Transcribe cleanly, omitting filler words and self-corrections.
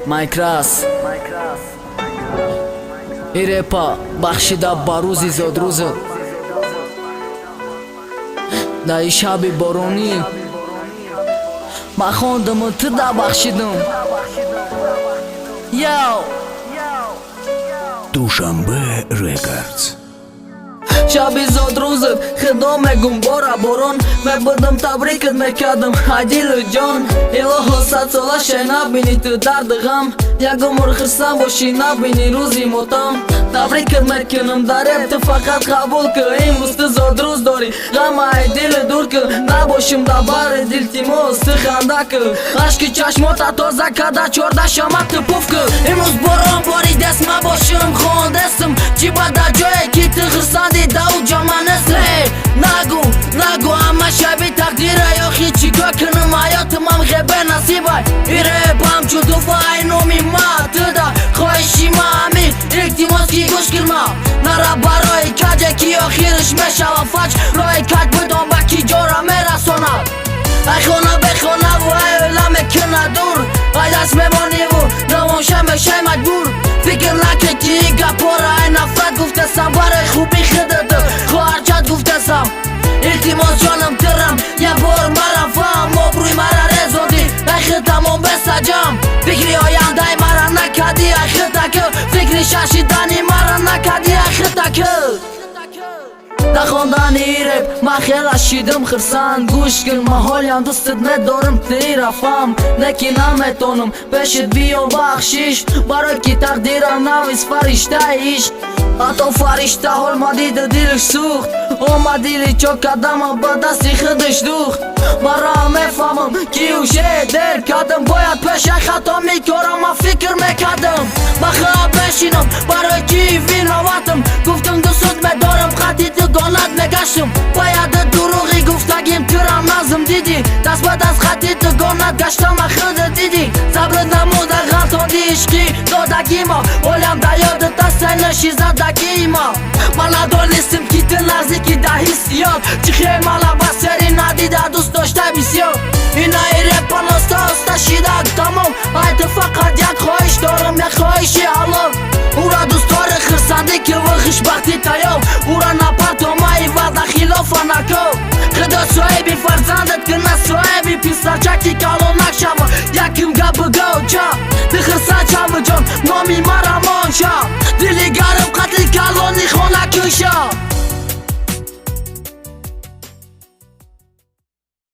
Майкрас и репа бахшида ба рӯзи зодрӯза дар шаби боронӣ ма хондаму ту да бахшидам. Душанбе Рекордс. Шаби зодрӯзат худо мегум бора борон мебудам табрикат мекардам адилу ҷон. Илоҳо садсола шай набини ту дарду ғам, ягон мур хирсам боши набини рӯзи мотам. Табрикат мекунам дареб ту фақат қабул кӣ, имрӯз ту зодрӯз дорӣ ғамаи дилу дур кӣ. Набошим дар бари дилтимос ту ханда кӣ, ашки чашмота тоза карда чорда шама ту пуф кӣ. Имрӯз борон борид дест ма бошим хондастам, чӣ ба дар ҷое ки ту хирсанди дау ҷаманасре. Нагу ама шаби тақдира ёхи чико кунам ҳаётимам ғебе насибай. Иреб ҳамчун туфаи номи ма туда хоҳиши ма ҳамин илтимос ки гӯш кир ма. Нара барои каҷе ки охириш мешава фаҷ, роҳи каҷ будон ба ки ҷора мерасонад. Ай хона бехонаву ай оила мекуна дур, ай даст мемониву навонша мешай маҷбур. Фикр накунӣ ки и гапора ай нафрат гуфтасам барои хуби худат хоҳарчат гуфтасам. Илтимос ҷонам тирам як бор марам фаҳм, обрӯи мара резондӣ ай хитамон бесаҷам. Фикри ояндаи мара накардӣ ай хитака, фикри шашидани мара накардӣ ай хитака. Дар хондани реп ман хела шидам хирсанд, гӯш кун ма ҳолям дӯстат медорам тии рафам. Не ки наметонам пешит биём бахшиш, барои ки тақдирам навис фариштаи ишқ. ҳатто фаришта ҳолмадида дилш сӯхт, омад дили чок кардама ба дасти худаш дӯхт. Барам мефаҳмам ки уше дер кардам, бояд пеша хато мекорам ма фикр мекардам. Ба хаб бешинам барои ки виноватам, гуфтам дӯстат медорам хати ту донат мегаштам. Бояд дурӯғи гуфтагим тӯрам назм дидӣ, даст ба даст хати ту гонат гаштам ва худат дидӣ. Сабрат намуда ғамтонди ишқи додагима, олям дар ёдат аст ай нӯши задагима. Ман надонистам ки ту наздики да ҳиссиёт, чӣ хемала ба сери надида дӯст дошта бисёр. Инаи репа носта оста шидак тамом, ай ту фақат як хоҳиш дорам, як хоҳиши алло. Ура дӯстдори хирсандӣ ки ву хушбахтӣ таёб, ура напартомаи вада хилофа накоб. Худо соҳиби фарзандат кунад соҳиби писарчаки калон.